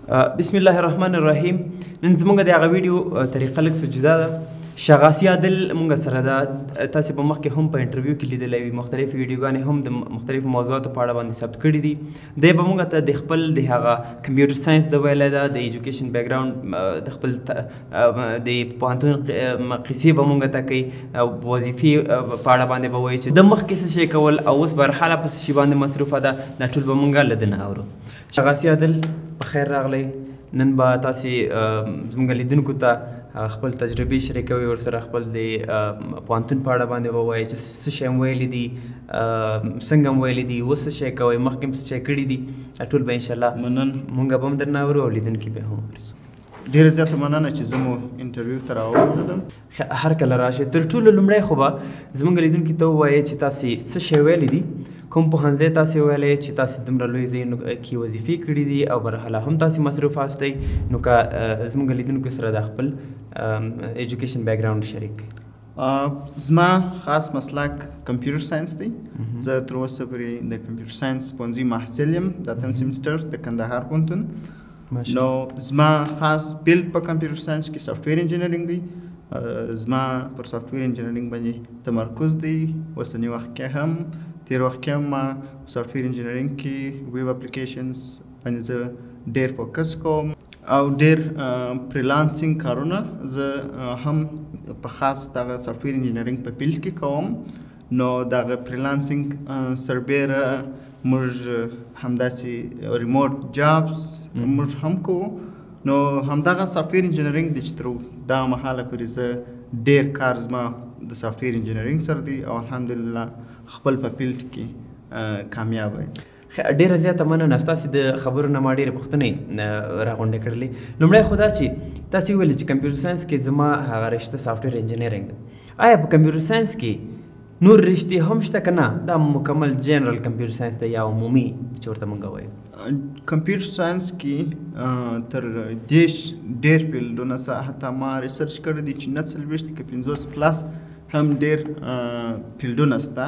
بسم الله الرحمن الرحیم. نن زمونږ د هغه ویډیو طریقه لږ څه جدا ده. شغاسي عادل مونږ سره ده. تاسو په مخکې هم په انټرویو کې لیدلی وي، مختلف ویډیوګانې هم د مختلفو موضوعاتو په اړه باندې ثبت کړي دي. دی به مونږ ته د خپل د هغه کمپیوټر ساینس د ویلی ده، د ایجوکیشن بیک ګراوند د خپل د پوهنتون قصې به مونږ ته کوي او وظیفې په اړه باندې به وایي چې د مخکې څه شی کول او اوس برحاله په څه شي باندې مصروفه ده. دا ټول به مونږ له ده نه اورو. شغاسي عادل په خیر راغلی. نن به تاسې زموږ لیدونکو ته خپل تجربې شریکوي، ورسره خپل د پوهنتون په اړه باندې به وایي چې څه شی هم ویلي دي، څنګه هم ویلي دي، اوس څه شی کوئ، مخکې هم څه شی کړي دي. ټول به انشاءالله مونږ به هم درنه اورو او لیدونکي به هم. ډېره زیاته مننه چې زه مو انټرویو ته راوبللم. هر کله راشئ. تر ټولو لومړی خو به زموږ لیدونکي ته ووایئ چې تاسې څه شی ویلی دي، کوم پوهنځی تاسې ویلی چې تاسې دومره لوی ځایونو کې وظیفې کړي دي او برحاله هم تاسې مصروف هستئ. نو که زموږ لیدونکو سره د خپل ایجوکیشن بیک ګراوند شریک کړئ. زما خاص مسلک کمپیوټر ساینس دی. زه تر اوسه پورې د کمپیوټر ساینس پوهنځي محصل یم د اتم سیمسټر د کندهار پوهنتون. نو زما خاص فیلډ په کمپیوټر ساینس کې سافټویر انجینرینګ دی. زما پر سافټویر انجینرینګ باندې تمرکز دی. اوسني وخت کې هم تیر وخت کې هم ما سافټویر انجینرینګ کې ویب اپلیکیشنز باندې زه ډېر فوکس کوم او ډېر فریلانسینګ کارونه زه هم په خاص دغه سافټویر انجینرینګ په فیلډ کې کوم. نو دغه فریلانسینګ سربیره موږ همداسې ریموټ جابس موږ هم کوو. نو همدغه سافټویر انجینرینګ دی چې تر دغه مهاله پورې زه ډېر کار زما د سافټویر انجینرینګ سره دی او الحمدلله خپل په فیلډ کې کامیاب یم. ډېره زیاته مننه. ستاسې د خبرو نه ما ډېرې پوښتنې راغونډې کړلې. لومړی خو دا چې تاسې وویلې چې کمپیوټر ساینس کې زما هغه رشته سافټویر انجینرینګ ده. آیا په کمپیوټر ساینس کې نور رشتې هم شته که نه؟ دا مکمل جنرال کمپیوټر ساینس دی یا عمومي چې ورته مونږ وایو؟ کمپیوټر ساینس کې تر دې ډېر فیلډونه شته. حتی ما ریسرچ کړی دی چې 49 که 50 پلس هم ډېر فیلډونه شته.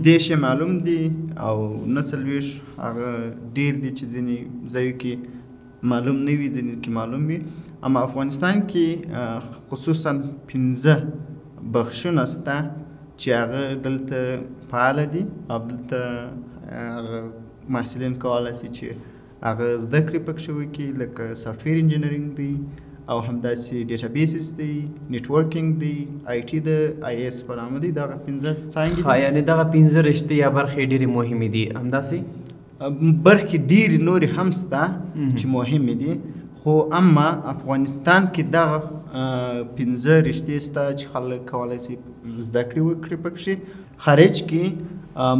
دې شی معلوم دي او 49 هغه ډېر دي چې ځینې ځایو کې معلوم نه وي، ځینې کې معلوم وي. اما افغانستان کې خصوصا 15 بخشونه شته چې هغه دلته فعاله دي او دلته هغه محصلین کولی شي چې هغه زده کړې پکښې وکړي، لکه سافټویر انجینرینګ دی او همداسې ډیټابیسز دی، نیټورکینګ دی، آی ټي د آی ایس په نامه دی. دغه 15 څانګې دي. یعنې دغه 15 رشتې یا برخې ډېرې مهمې دي. همداسې برخې ډېرې نورې هم شته چې مهمې دي، خو اما افغانستان کې دغه 15 رشتې شته چې خلک کولی شي زده کړې وکړي پکښې. خارج کې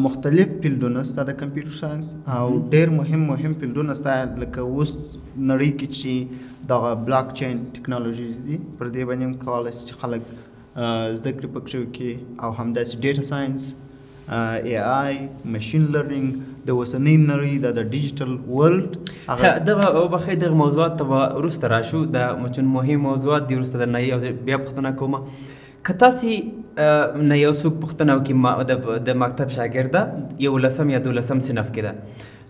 مختلف فیلډونه شته د کمپیوټر ساینس او ډېر مهم فیلډونه شته، لکه اوس نړۍ کې چې دغه بلاک چین ټیکنالوژیز دي، پر دې باندې هم کولی شي چې خلک زده کړې پکښې وکړي. او همداسې ډیټا ساینس، اے آی، ماشین لرنینګ، د اوسنۍ نړۍ د ډیجیټل ورلډ. دغه وبخښئ دغه موضوعات ته به وروسته راشو. دا چون مهم موضوعات دي، وروسته درنه بیا پوښتنه کومه. که تاسې نه یو څوک پوښتنه وکړي د مکتب شاګرده 11 یا 12 صنف کې ده،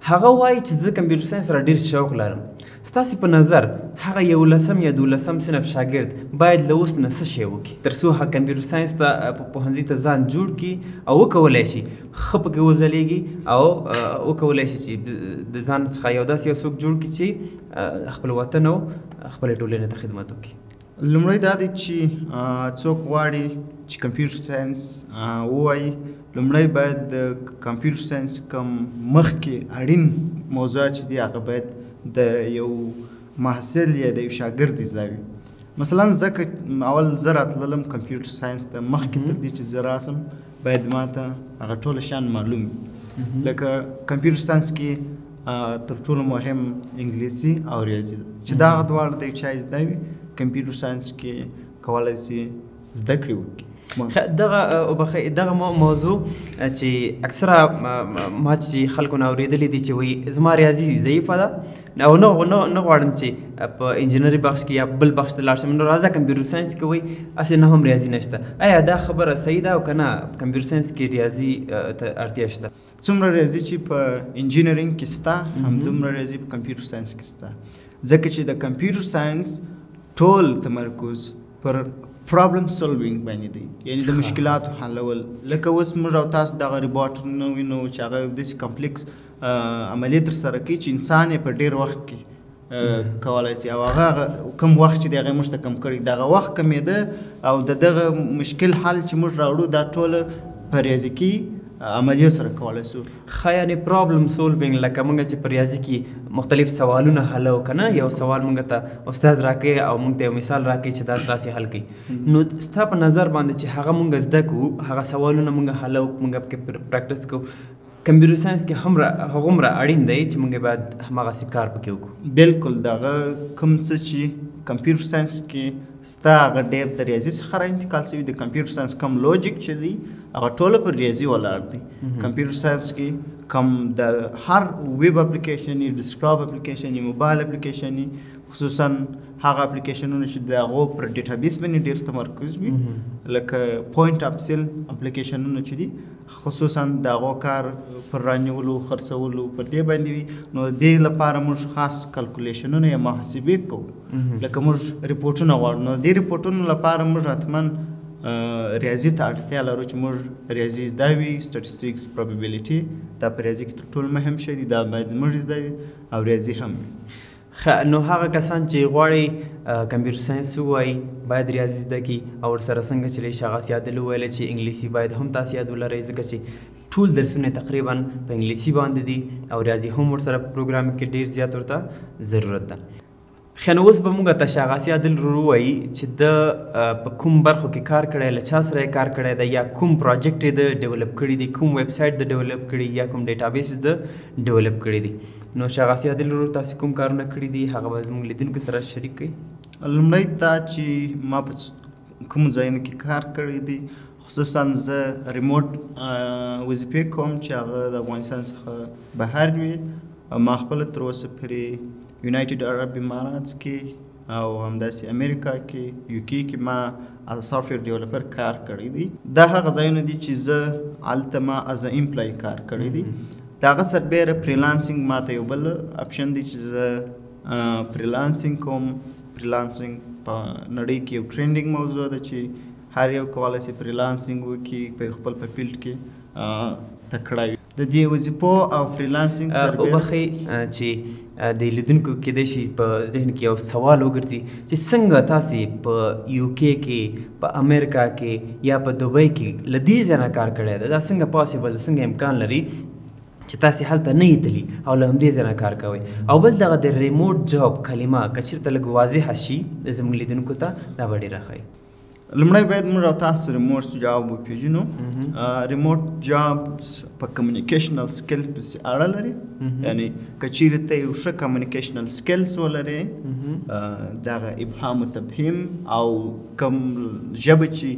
هغه وایي چې زه کمپیوټر ساینس سره ډېر شوق لرم، ستاسې په نظر هغه 11 یا 12 صنف شاګرد باید له اوس نه څه شی وکړي تر څو هغه کمپیوټر ساینس ته پوهنځي ته ځان جوړ کړي او وکولی شي ښه پکې وځلیږي او وکولی شي چې د ځان څخه یو داسې یو څوک جوړ کړي چې خپل وطن او خپلې ټولنې ته خدمت وکړي؟ لومړی دا دی چې څوک غواړي چې کمپیوټر ساینس ووایي، لومړی باید د کمپیوټر ساینس کوم مخکې اړین موضوعات چې دي هغه باید د یو محصل یا د یو شاګرد زده وي. مثلا ځکه اول زه راتللم کمپیوټر ساینس ته، مخکې تر دې چې زه راسم باید ما ته هغه ټوله شیان معلوم وي. لکه کمپیوټر ساینس کې تر ټولو مهم انګلیسي او ریاضي ده چې دغه دواړه د یو چا زده وي کمپیوټر ساینس کې کولی شي زده کړې وکړي. دغه موضوع چې اکثره ما چې خلکو نه اورېدلي دي چې وایي زما ریاضي ضعیفه ده او نه غواړم چې په انجینري بخش کې یا بل بخش ته لاړ شم، نو راځه کمپیوټر ساینس کې وایي هسې نه هم ریاضي نشته. آیا دا خبره صحیح ده او که نه کمپیوټر ساینس کې ریاضي ته اړتیا شته؟ څومره ریاضي چې په انجینرینګ کې شته همدومره ریاضي په کمپیوټر ساینس کې شته. ځکه چې د کمپیوټر ساينس ټول تمرکز پر پرابلم سولوینګ باندې دی، یعنی د مشکلاتو حلول. لکه اوس موږ او تاسو دغه روباټونه وینو چې هغه داسې کمپلیکس عملیې ترسره کوي چې انسان یې په ډېر وخت کې کولی شي، او هغه کم وخت چې دی هغه موږ ته کم کړی، دغه وخت کمېده او د دغه مشکل حل چې موږ راوړو دا ټوله په ریاضیکي عملیو سره کولی شو. ښه یعنې پرابلم سولوینګ لکه موږ چې په ریاضي کې مختلف سوالونه حلو که نه، یو سوال موږ ته استاد راکوي او موږ ته یو مثال راکوي چې دا داسې حل کوي، نو ستا په نظر باندې چې هغه موږ زده کړو، هغه سوالونه موږ حلو، موږ پکې پریکټس کوو، کمپیوټر ساینس کې هغومره اړین دی چې موږ باید هماغسې کار پکې وکړو. بالکل دغه کوم څه چې کمپیوټر ساینس کې ستا هغه ډېر د ریاضي څخه را انتقال شوي، د کمپیوټر ساینس کم لوجیک چې دی هغه ټوله پر ریاضي ولاړ دی. کمپیوټر ساینس کې کم د هر ویب اپلیکیشن یې، ډیسکټاپ اپلیکیشن یې، موبایل اپلیکیشن یې، خصوصا هغه اپلیکیشنونه چې د هغو پر ډیټابیس باندې ډېر تمرکز وي، لکه پوینټ اپ سیل اپلیکیشنونه چې دي خصوصا د هغو کار پر رانیولو خرڅولو پر دې باندې وي. نو د دې لپاره موږ خاص کلکولیشنونه یا محاسبې کوو، لکه موږ ریپورټونه غواړو، نو د دې ریپورټونو لپاره موږ حتما ریاضي ته اړتیا لرو چې موږ ریاضي زده وي. سټټسټیکس، پروبیبلیټي دا په ریاضي کې تر ټولو مهم شی دی، دا باید زموږ زده وي او ریاضي هم وي. نو هغه کسان چې غواړي کمپیوټر ساینس ووایي باید ریاضي زده کړي، او ورسره څنګه چې شاغاس یادل وویل چې انګلیسي باید هم تاسو یاد ولرئ، ځکه چې ټول درسونه تقریبا په انګلیسي باندې دي او ریاضي هم ورسره په پروګرام کې ډېر زیات ورته ضرورت ده. خو نو اوس به موږ ته شاغاس یادل ووایي چې د په کوم برخو کې کار کړی، له چا سره یې کار کړی دی، یا کوم پروجیکټ یې د ډیولپ کړي دي، کوم ویب سایټ د ډیولپ کړي، یا کوم ډیټابیس د ډیولپ کړي دي. نو شاغاس یادل تاسو کوم کارونه کړي دي هغه به زموږ لیدونکو سره شریک کړئ. لومړی دا چې ما په کوم ځایونو کې کار کړی دی، خصوصا زه ریموټ وظیفې کوم چې هغه د افغانستان څخه بهر وي. ما خپله تر اوسه پورې یونایټډ عرب امارات کې او همداسې امریکا کې، یو کې ما از سافټویر ډیولپر کار کړی دی. دا هغه ځایونه دي چې زه هلته ما از امپلای کار کړی دی. د هغه سربیره فریلانسینګ ما ته یو بل اپشن دی چې زه فریلانسینګ کوم. فریلانسینګ په نړۍ کې یو ټرینډینګ موضوع ده چې هر یو کولی شي فریلانسینګ وکړي، په خپل په فیلډ کې تکړه وي. د دې وظیفو او فریلانسینګ سربیره وبخئ چې د لیدونکو کېدای شي په ذهن کې یو سوال وګرځي چې څنګه تاسې په یو کې په امریکا کې یا په دوبۍ کې له دې ځای نه کار کړی دی، دا څنګه پاسبل، څنګه امکان لري چې تاسې هلته نه یې تلي او له همدې ځای نه کار کوئ؟ او بل دغه د ریموټ جاب کلمه که چېرته لږ واضحه شي زموږ لیدونکو ته، دا به ډېره ښه وي. لومړی باید موږ او تاسو ریموټ جاب وپېژنو. ریموټ جاب په کمیونیکیشنل سکل پسې اړه لري، یعنی که چیرې ته یو ښه کمیونیکیشنل سکلز ولرې، دغه ابهام و تفهیم او کوم ژبه چې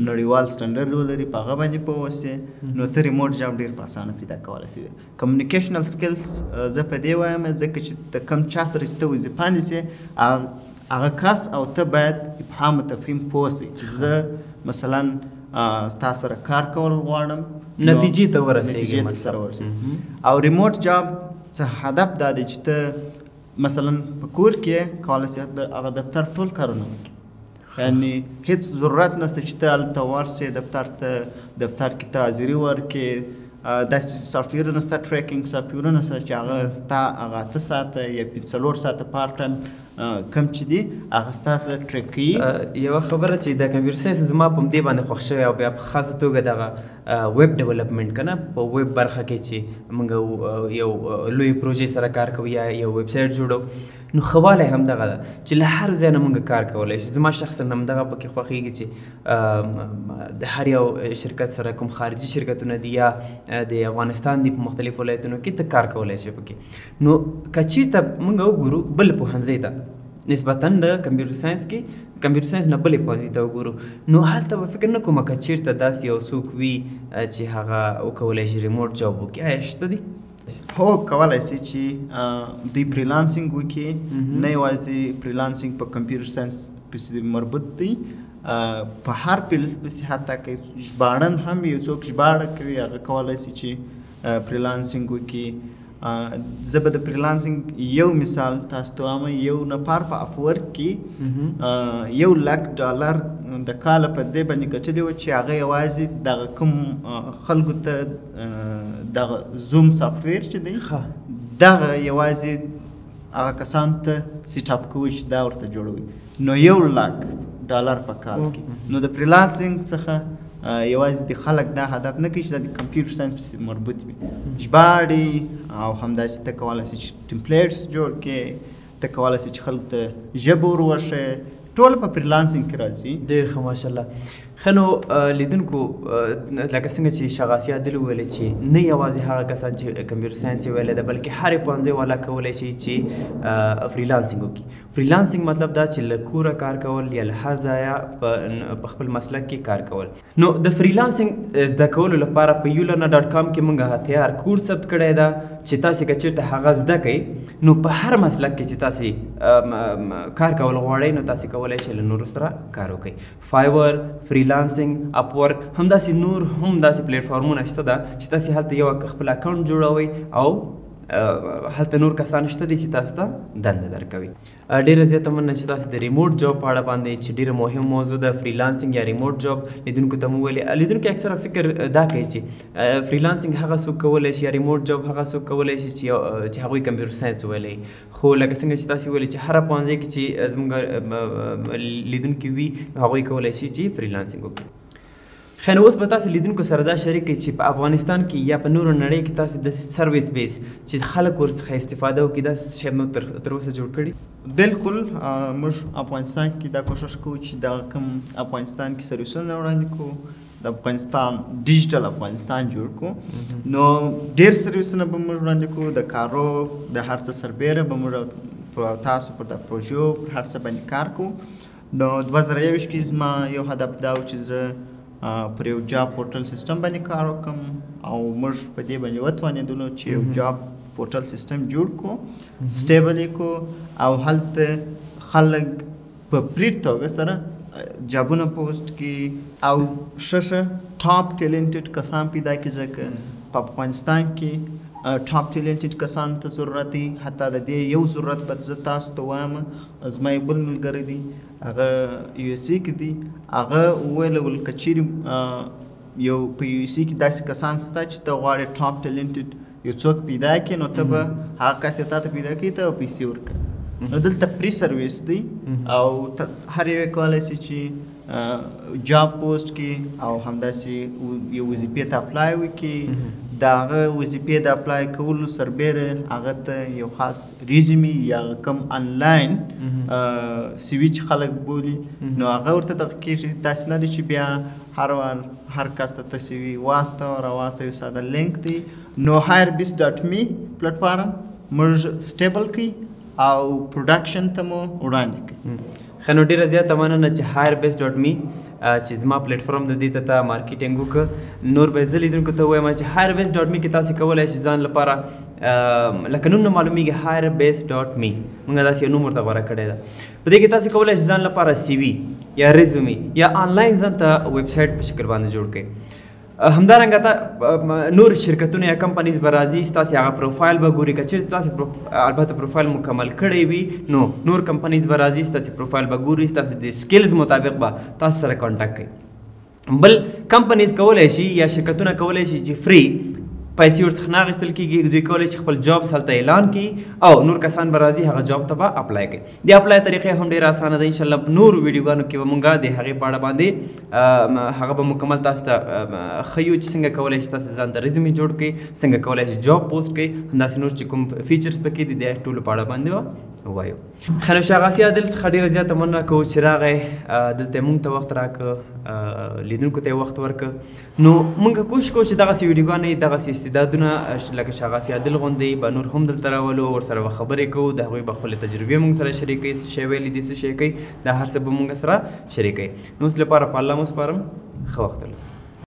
نړیوال سټنډرډ ولري په هغه باندې پوه اوسې، نو ته ریموټ جاب ډېر په اسانه پیدا کولی شي. کمیونیکیشنل سکلز زه په دې وایم ځکه چې د کوم چا سره چې ته وظیفه نیسې هغه کس او ته باید ابهام و تفهیم پوه شئ چې زه مثلا ستا سره کار کول غواړم، نتیجې ته ورسېږي، نتیجې ته سره ورسېږي. او ریموټ جاب څه هدف دا دی چې ته مثلا په کور کې کولی شي هغه دفتر ټول کارونه وکړي، یعنی هیڅ ضرورت نشته چې ته هلته ورسې دفتر کې ته حاضري ورکړې. داسې سافټویرونه شته، ټریکینګ سافټویرونه شته چې هغه ستا هغه 8 ساعته یا 4 ساعته پارت ټایم کم چې دي هغه ستاسو د ټریک کوي. یوه خبره چې د کمپیوټر ساینس زما په همدې باندې خوښ شوی او بیا په خاصه توګه دغه ویب ډیولپمنټ که نه، په ویب برخه کې چې موږ یو لوی پروژې سره کار کوو یا یو ویب سایټ جوړو، نو ښه والی همدغه ده چې له هر ځای نه موږ کار کولی شو. زما شخصا همدغه پکې خوښېږي چې د هر یو شرکت سره کوم خارجي شرکتونه دي یا د افغانستان دي په مختلفو ولایتونو کې ته کار کولی شي پکې. نو که چېرته موږ وګورو بل پوهنځي ته نسبتا د کمپیوټر ساینس کې، کمپیوټر ساینس نه بلې پوهنځي ته وګورو، نو هلته به فکر نه کوم که چېرته داسې یو څوک وي چې هغه وکولی شي ریموټ جاب وکړي. آیا شته دي؟ هو کولی شي چې دوی فریلانسینګ وکړي. نه یوازې فریلانسینګ په کمپیوټر ساینس پسې مربوط دی، په هر فیلډ پسې، حتی که ژباړن هم یو څوک ژباړه کوي هغه کولی شي چې فریلانسینګ وکړي. زه به د فریلانسینګ یو مثال تاسو ته وایم. یو نفر په افورک کې $1,00,000 د کاله په دې باندې ګټلی و چې هغه یوازې دغه کوم خلکو ته دغه زوم سافټویر چې دی دغه یوازې هغه کسانو ته سیټ اپ کوي چې دا ورته جوړوي. نو $1,00,000 په کال کې. نو د فریلانسینګ څخه یوازې د خلک دا هدف نه کوي چې دا د کمپیوټر ساینس پسې مربوط وي. ژباړې او همداسې ته کولی شې چې ټمپلیټس جوړ کړې، ته کولی شې چې خلکو ته ژبه ور وښیې، ټول په فریلانسینګ کې راځي. ډېر ښه ماشاءالله. ښه نو لیدونکو لکه څنګه چې شغاسي عادل وویلې چې نه یوازې هغه کسان چې کمپیوټر ساینس یې ویلی ده بلکې هرې پوهنځی والا کولی شي چې فریلانسینګ وکړي. فریلانسینګ مطلب دا چې له کوره کار کول یا له هر ځایه په خپل مسلک کې کار کول. نو د فریلانسینګ زده کولو لپاره په یولرنا.com کې موږ هتیار کورس ثبت کړی ده چې تاسې که چېرته هغه زده کوئ نو په هر مسلک کې چې تاسې کار کول غواړئ نو تاسې کولی شئ له نورو سره کار وکړئ. فایور، فریلانسینګ، اپورک، همداسې نور هم داسې پلیټفارمونه شته ده چې تاسې هلته یو خپل اکاونټ جوړوئ او هلته نور کسان شته دي چې تاسو ته دنده درکوي. ډېره زیاته مننه چې تاسو د ریموټ جاب په اړه باندې چې ډېره مهم موضوع ده فریلانسینګ یا ریموټ جاب لیدونکو ته مو ویلې. لیدونکي اکثره فکر دا کوي چې فریلانسینګ هغه څوک کولی شي یا ریموټ جاب هغه څوک کولی شي چې هغوی کمپیوټر ساینس ویلی. خو لکه څنګه چې تاسو ویلې چې هره پوهنځۍ کې چې زموږ لیدونکي وي هغوی کولی شي چې فریلانسینګ وکړي. خو نو اوس به تاسو لیدونکو سره دا شریک کړئ چې په افغانستان کې یا په نورو نړۍ کې تاسو د سروس بیس چې خلک ورڅخه استفاده وکړي داسې شی مو تر اوسه جوړ کړي؟ بالکل موږ افغانستان کې دا کوشش کوو چې دا کوم افغانستان کې سروسونه وړاندې کوو، د افغانستان ډیجیټل افغانستان جوړ کړو. نو ډېر سروسونه به موږ وړاندې کوو، د کارو د هر څه سربیره به موږ تاسو پر د پروژو پر هر څه باندې کار کوو. نو 2021 کې زما یو هدف دا و چې زه پر یو جاب پورټل سیستم باندې کار وکړم او موږ په دې باندې وتوانېدلو چې یو جاب پورټل سیستم جوړ کړو، سټیبل یې کړو او هلته خلک په فری توګه سره جابونه پوسټ کړي او ښه ټاپ ټیلنټډ کسان پیدا کړي. ځکه په افغانستان کې ټاپ ټیلنټډ کسانو ته ضرورت دی. حتی د دې یو ضرورت به زه تاسو ته وایم، زما یو بل ملګری دی هغه USA کې دی، هغه وویل ول که چیرې یو په USA کې داسې کسان شته چې ته غواړې ټاپ ټیلنټډ یو څوک پیدا کړې نو ته به هغه کس یې تا ته پیدا کړي ته به پیسې ورکړه. نو دلته فری سرویس دی او هر یو کولی شي چې جاب پوسټ کړي او همداسې یو وظیفې ته اپلای وکړي. د هغه وظیفې د اپلای کولو سربیره هغه ته یو خاص ریزیومي یا کوم انلاین سی وي چې خلک بولي نو هغه ورته دغه کېږي. داسې نه دی چې بیا هر کس ته سی وي واستوه راواستوه، یو ساده لینک دی. نو hirebase.me پلیټفارم موږ سټیبل کوي او پروډکشن ته مو وړاندې کوي. ښه نو ډېره زیاته مننه چې hirebase.me چې زما پلیټفارم د دې ته مارکیټینګ وکړه. نور به زه لیدونکو ته ووایم چې hirebase.me کې تاسې کولی شئ ځان لپاره لکه نوم نه معلومیږي hirebase.me موږ داسې یو نوم ورته غوره کړی ده. په دې کې تاسې کولی شئ ځان لپاره CV یا ریزومي یا آنلاین ځان ته ویب سایټ په شکل باندې جوړ کړئ. همدارنګه ته نور شرکتونه یا کمپنیز به راځي، ستاسې هغه پروفایل به ګوري. که چېرته تاسې البته پروفایل مکمل کړی وي نو نور کمپنیز به راځي، ستاسې پروفایل به ګوري، ستاسې د سکلز مطابق به تاسو سره کانټاکټ کوي. بل کمپنیز کولی شي یا شرکتونه کولی شي چې فری پیسې ورڅخه نه اخیستل کېږي، دوی کولی شي خپل جابس هلته اعلان کړي او نور کسان به راځي هغه جاب ته به اپلای کوي. د اپلای طریقې هم ډېره اسانه ده. انشاءالله نورو ویډیوګانو کې به مونږ د هغې په اړه باندې هغه به مکمل تاسو ته ښیو چې څنګه کولی شي تاسو ځان ته ریزومي جوړ کړئ، څنګه کولی شي جاب پوسټ کړئ، همداسې نور چې کوم فیچرز پکې دي د ټولو په اړه باندې ووایو. ښه نو شغاسي عادل څخه ډېره زیاته مننه کوو چې راغی دلته موږ ته وخت راکړه، لیدونکو ته یې وخت ورکړه. نو موږ کوشش کوو چې دغسې ویډیوګانې دغسې استعدادونه لکه شغاسي عادل غوندې به نور هم دلته راولو، ورسره به خبرې کوو، د هغوی به خپلې تجربې موږ سره شریکوي، څه شی ویلي دي څه شی کوي، دا هر څه به موږ سره شریکوي. نو اوس لپاره په الله مو سپارم. ښه وخت ولرئ.